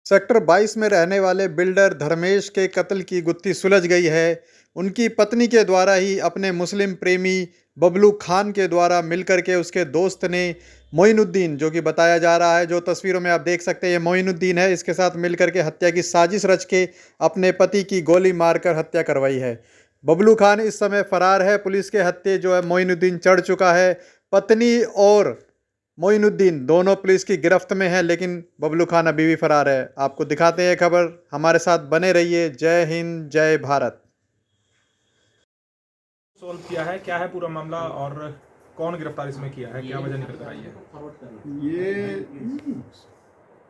Sector 22 में रहने वाले बिल्डर धर्मेश के कत्ल की गुत्थी सुलझ गई है। उनकी पत्नी के द्वारा ही अपने मुस्लिम प्रेमी बबलू खान के द्वारा मिलकर के उसके दोस्त ने मोइनुद्दीन, जो कि बताया जा रहा है, जो तस्वीरों में आप देख सकते हैं ये मोइनुद्दीन है, इसके साथ मिलकर के हत्या की साजिश रच के अपने पति की गोली मारकर हत्या करवाई है। बबलू खान इस समय फरार है। पुलिस के हत्थे जो है मोइनुद्दीन चढ़ चुका है। पत्नी और मोइनुद्दीन दोनों पुलिस की गिरफ्त में हैं, लेकिन बबलू खान अभी भी फरार है। आपको दिखाते हैं खबर, हमारे साथ बने रहिए। जय हिंद, जय भारत। सॉल्व किया है, क्या है पूरा मामला और कौन गिरफ्तार इसमें किया है, क्या वजह निकल कर आई है? ये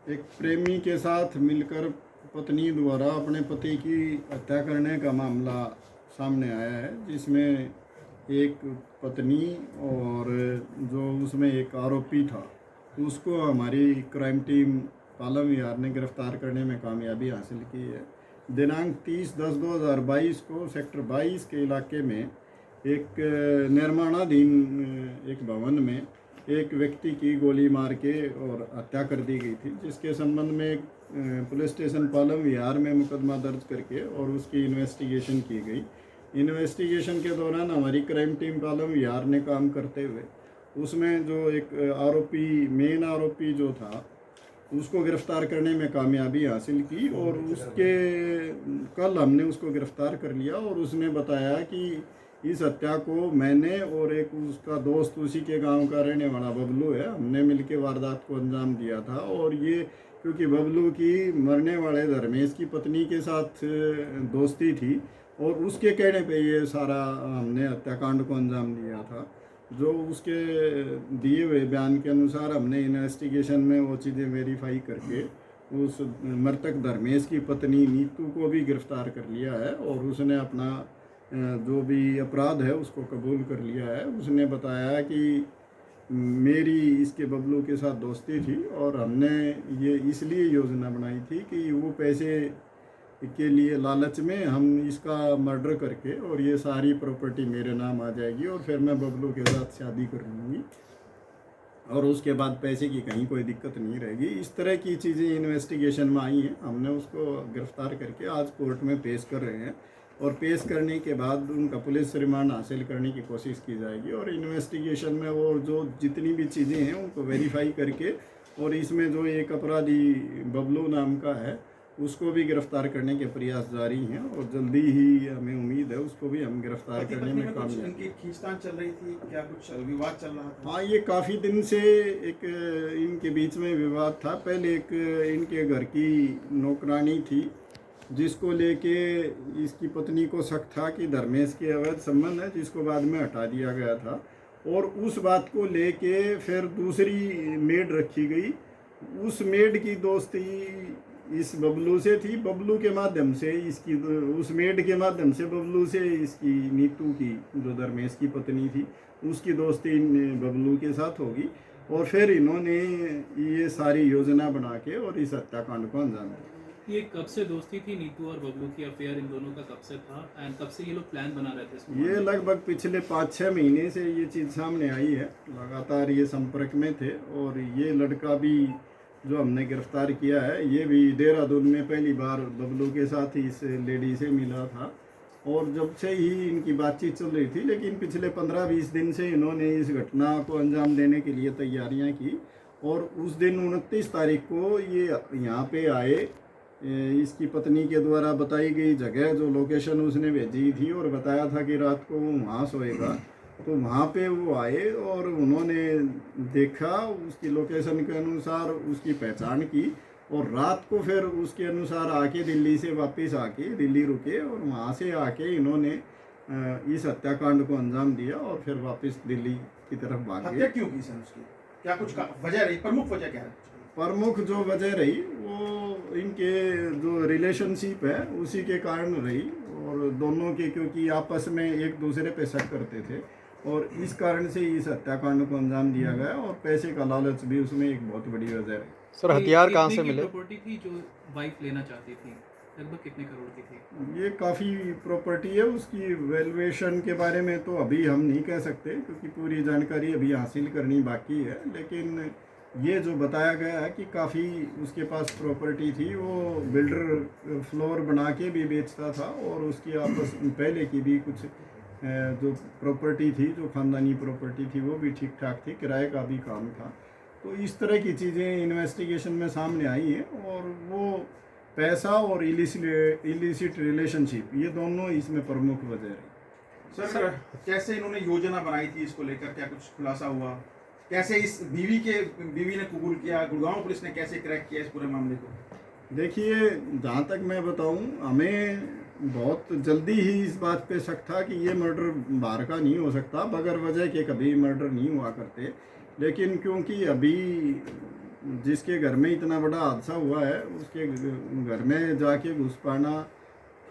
एक प्रेमी के साथ मिलकर पत्नी द्वारा अपने पति की हत्या करने का मामला सामने आया है, जिसमें एक पत्नी और जो उसमें एक आरोपी था उसको हमारी क्राइम टीम पालम विहार ने गिरफ्तार करने में कामयाबी हासिल की है। दिनांक 30/10/2022 को सेक्टर 22 के इलाके में एक निर्माणाधीन एक भवन में एक व्यक्ति की गोली मार के और हत्या कर दी गई थी, जिसके संबंध में पुलिस स्टेशन पालम विहार में मुकदमा दर्ज करके और उसकी इन्वेस्टिगेशन की गई। इन्वेस्टिगेशन के दौरान हमारी क्राइम टीम पालम विहार ने काम करते हुए उसमें जो एक आरोपी, मेन आरोपी जो था, उसको गिरफ्तार करने में कामयाबी हासिल की और उसके कल हमने उसको गिरफ्तार कर लिया और उसने बताया कि इस हत्या को मैंने और एक उसका दोस्त, उसी के गांव का रहने वाला बबलू है, हमने मिलके वारदात को अंजाम दिया था। और ये क्योंकि बबलू की मरने वाले धर्मेश की पत्नी के साथ दोस्ती थी और उसके कहने पे ये सारा हमने हत्याकांड को अंजाम दिया था। जो उसके दिए हुए बयान के अनुसार हमने इन्वेस्टिगेशन में वो चीज़ें वेरीफाई करके उस मृतक धर्मेश की पत्नी नीतू को भी गिरफ्तार कर लिया है और उसने अपना जो भी अपराध है उसको कबूल कर लिया है। उसने बताया कि मेरी इसके बबलू के साथ दोस्ती थी और हमने ये इसलिए योजना बनाई थी कि वो पैसे के लिए लालच में हम इसका मर्डर करके और ये सारी प्रॉपर्टी मेरे नाम आ जाएगी और फिर मैं बबलू के साथ शादी कर लूँगी और उसके बाद पैसे की कहीं कोई दिक्कत नहीं रहेगी। इस तरह की चीज़ें इन्वेस्टिगेशन में आई हैं। हमने उसको गिरफ्तार करके आज कोर्ट में पेश कर रहे हैं और पेश करने के बाद उनका पुलिस रिमांड हासिल करने की कोशिश की जाएगी और इन्वेस्टिगेशन में वो जो जितनी भी चीज़ें हैं उनको वेरीफाई करके और इसमें जो एक अपराधी बबलू नाम का है उसको भी गिरफ्तार करने के प्रयास जारी हैं और जल्दी ही हमें उम्मीद है उसको भी हम गिरफ्तार करने में कामयाब। इनकी खींचतान चल रही थी, क्या कुछ विवाद चल रहा था? हाँ, ये काफ़ी दिन से एक इनके बीच में विवाद था। पहले एक इनके घर की नौकरानी थी जिसको लेके इसकी पत्नी को शक था कि धर्मेश के अवैध संबंध है, जिसको बाद में हटा दिया गया था और उस बात को लेके फिर दूसरी मेड रखी गई। उस मेड की दोस्ती इस बबलू से थी। बबलू के माध्यम से इसकी, उस मेड के माध्यम से बबलू से इसकी नीतू की, जो धर्मेश की पत्नी थी, उसकी दोस्ती बबलू के साथ होगी और फिर इन्होंने ये सारी योजना बना के और इस हत्याकांड को अंजाम दिया। ये कब से दोस्ती थी नीतू और बबलू की? अफेयर इन दोनों का कब से था एंड कब से ये लोग प्लान बना रहे थे इसको? ये लगभग पिछले 5-6 महीने से ये चीज़ सामने आई है। लगातार ये संपर्क में थे और ये लड़का भी जो हमने गिरफ्तार किया है ये भी देहरादून में पहली बार बबलू के साथ ही इस लेडी से मिला था और जब से ही इनकी बातचीत चल रही थी, लेकिन पिछले 15-20 दिन से इन्होंने इस घटना को अंजाम देने के लिए तैयारियां की और उस दिन 29 तारीख को ये यहाँ पे आए। इसकी पत्नी के द्वारा बताई गई जगह, जो लोकेशन उसने भेजी थी और बताया था कि रात को वो वहाँ सोएगा, तो वहाँ पे वो आए और उन्होंने देखा, उसकी लोकेशन के अनुसार उसकी पहचान की और रात को फिर उसके अनुसार आके दिल्ली से वापस आके दिल्ली रुके और वहाँ से आके इन्होंने इस हत्याकांड को अंजाम दिया और फिर वापस दिल्ली की तरफ भाग गए। हत्या क्यों की सर उसकी? क्या कुछ वजह रही? प्रमुख वजह क्या है? प्रमुख जो वजह रही वो इनके जो रिलेशनशिप है उसी के कारण रही और दोनों के, क्योंकि आपस में एक दूसरे पे शक करते थे और इस कारण से इस हत्याकांड को अंजाम दिया गया और पैसे का लालच भी उसमें एक बहुत बड़ी वजह है। सर, हथियार कहाँ से मिले? प्रॉपर्टी थी जो वाइफ लेना चाहती थी, लगभग कितने करोड़ की थी? ये काफ़ी प्रॉपर्टी है। उसकी वैल्यूएशन के बारे में तो अभी हम नहीं कह सकते क्योंकि पूरी जानकारी अभी हासिल करनी बाकी है, लेकिन ये जो बताया गया है कि काफ़ी उसके पास प्रॉपर्टी थी, वो बिल्डर फ्लोर बना के भी बेचता था और उसकी आपस पहले की भी कुछ जो प्रॉपर्टी थी, जो ख़ानदानी प्रॉपर्टी थी, वो भी ठीक ठाक थी, किराए का भी काम था। तो इस तरह की चीज़ें इन्वेस्टिगेशन में सामने आई हैं और वो पैसा और इलिसिट रिलेशनशिप, ये दोनों इसमें प्रमुख वजह रही। सर कैसे इन्होंने योजना बनाई थी इसको लेकर, क्या कुछ खुलासा हुआ? कैसे इस बीवी ने कबूल किया? गुड़गांव पुलिस ने कैसे क्रैक किया इस पूरे मामले को? देखिए, जहाँ तक मैं बताऊँ, हमें बहुत जल्दी ही इस बात पे शक था कि ये मर्डर बाहर का नहीं हो सकता, बगैर वजह के कभी मर्डर नहीं हुआ करते। लेकिन क्योंकि अभी जिसके घर में इतना बड़ा हादसा हुआ है, उसके घर में जाके घुस पाना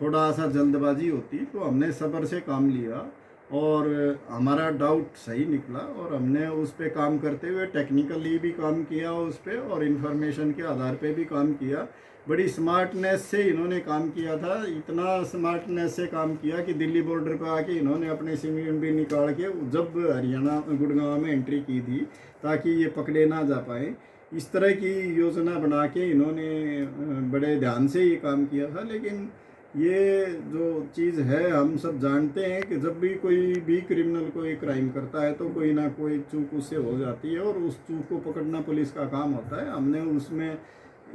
थोड़ा सा जल्दबाजी होती, तो हमने सब्र से काम लिया और हमारा डाउट सही निकला और हमने उस पर काम करते हुए टेक्निकली भी काम किया उस पर और इन्फॉर्मेशन के आधार पे भी काम किया। बड़ी स्मार्टनेस से इन्होंने काम किया था, इतना स्मार्टनेस से काम किया कि दिल्ली बॉर्डर पर आके इन्होंने अपने सिम भी निकाल के जब हरियाणा गुड़गांव में एंट्री की थी ताकि ये पकड़े ना जा पाए। इस तरह की योजना बना के इन्होंने बड़े ध्यान से ये काम किया था। लेकिन ये जो चीज़ है, हम सब जानते हैं कि जब भी कोई भी क्रिमिनल कोई क्राइम करता है तो कोई ना कोई चूक उससे हो जाती है और उस चूक को पकड़ना पुलिस का काम होता है। हमने उसमें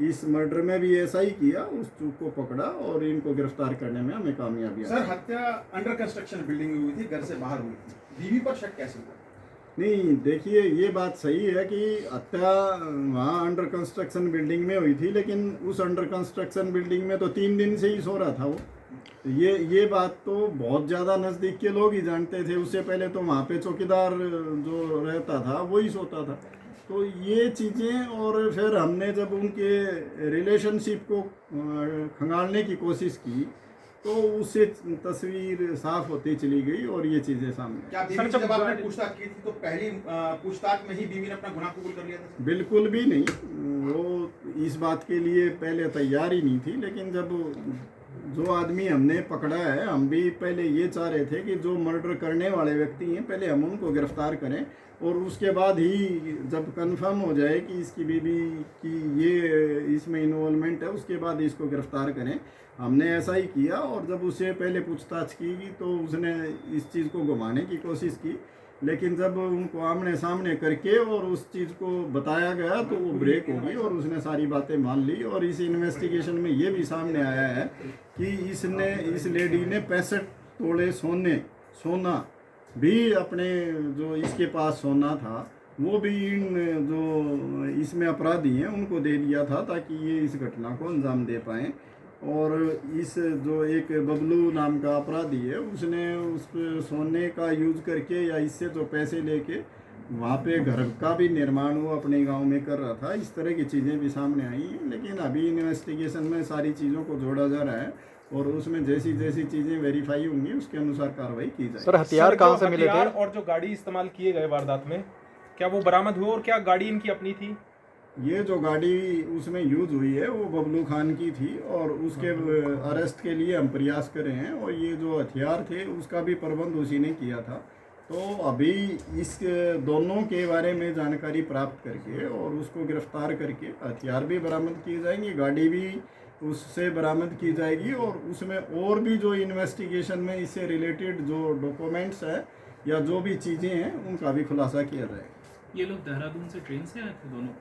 इस मर्डर में भी ऐसा ही किया, उस चूक को पकड़ा और इनको गिरफ्तार करने में हमें कामयाबी आई। सर हत्या अंडर कंस्ट्रक्शन बिल्डिंग में हुई थी, घर से बाहर हुई थी, बीवी पर शक कैसे हुआ? नहीं, देखिए, ये बात सही है कि हत्या वहाँ अंडर कंस्ट्रक्शन बिल्डिंग में हुई थी, लेकिन उस अंडर कंस्ट्रक्शन बिल्डिंग में तो 3 दिन से ही सो रहा था वो। ये बात तो बहुत ज़्यादा नज़दीक के लोग ही जानते थे। उससे पहले तो वहाँ पे चौकीदार जो रहता था वही सोता था। तो ये चीज़ें, और फिर हमने जब उनके रिलेशनशिप को खंगालने की कोशिश की तो उससे तस्वीर साफ होती चली गई और ये चीज़ें सामने। क्या बीवी से जब आपने पूछताछ की थी तो पहली पूछताछ में ही बीवी ने अपना गुनाह कबूल कर लिया था? बिल्कुल भी नहीं, वो इस बात के लिए पहले तैयार ही नहीं थी। लेकिन जब जो आदमी हमने पकड़ा है, हम भी पहले ये चाह रहे थे कि जो मर्डर करने वाले व्यक्ति हैं पहले हम उनको गिरफ्तार करें और उसके बाद ही जब कंफर्म हो जाए कि इसकी बीवी की ये इसमें इन्वॉल्वमेंट है, उसके बाद इसको गिरफ्तार करें। हमने ऐसा ही किया और जब उससे पहले पूछताछ की तो उसने इस चीज़ को घुमाने की कोशिश की, लेकिन जब उनको आमने सामने करके और उस चीज़ को बताया गया तो वो ब्रेक हो गई और उसने सारी बातें मान ली। और इस इन्वेस्टिगेशन में ये भी सामने आया है कि इस लेडी ने 65 तोले सोना भी अपने जो इसके पास सोना था वो भी इन जो इसमें अपराधी हैं उनको दे दिया था ताकि ये इस घटना को अंजाम दे पाएँ। और इस जो एक बबलू नाम का अपराधी है, उसने उस सोने का यूज़ करके या इससे जो पैसे लेके वहाँ पे घर का भी निर्माण वो अपने गांव में कर रहा था। इस तरह की चीज़ें भी सामने आई हैं। लेकिन अभी इन्वेस्टिगेशन में सारी चीज़ों को जोड़ा जा रहा है और उसमें जैसी जैसी चीज़ें वेरीफाई होंगी उसके अनुसार कार्रवाई की जाएगी। सर, हथियार कहाँ से मिले थे और जो गाड़ी इस्तेमाल किए गए वारदात में, क्या वो बरामद हुए और क्या गाड़ी इनकी अपनी थी? ये जो गाड़ी उसमें यूज़ हुई है वो बबलू खान की थी और उसके अरेस्ट के लिए हम प्रयास कर रहे हैं। और ये जो हथियार थे उसका भी प्रबंध उसी ने किया था। तो अभी इस दोनों के बारे में जानकारी प्राप्त करके और उसको गिरफ्तार करके हथियार भी बरामद किए जाएंगे, गाड़ी भी उससे बरामद की जाएगी और उसमें और भी जो इन्वेस्टिगेशन में इससे रिलेटेड जो डॉक्यूमेंट्स है या जो भी चीज़ें हैं उनका भी खुलासा किया जाएगा। ये लोग देहरादून से ट्रेन से आए थे दोनों?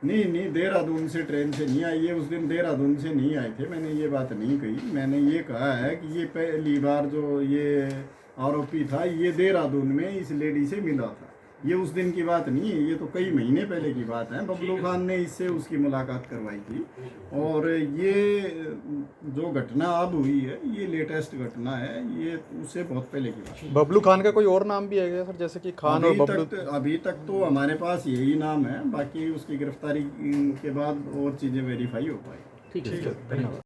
नहीं, देहरादून से ट्रेन से नहीं आई है। उस दिन देहरादून से नहीं आए थे, मैंने ये बात नहीं कही। मैंने ये कहा है कि ये पहली बार जो ये आरोपी था ये देहरादून में इस लेडी से मिला था। ये उस दिन की बात नहीं है, ये तो कई महीने पहले की बात है। बबलू खान ने इससे उसकी मुलाकात करवाई थी और ये जो घटना अब हुई है ये लेटेस्ट घटना है, ये उससे बहुत पहले की बात है। बबलू खान का कोई और नाम भी है क्या सर, जैसे कि खान और बबलू? अभी तक तो हमारे पास यही नाम है, बाकी उसकी गिरफ्तारी के बाद और चीज़ें वेरीफाई हो पाएगी। ठीक है, धन्यवाद।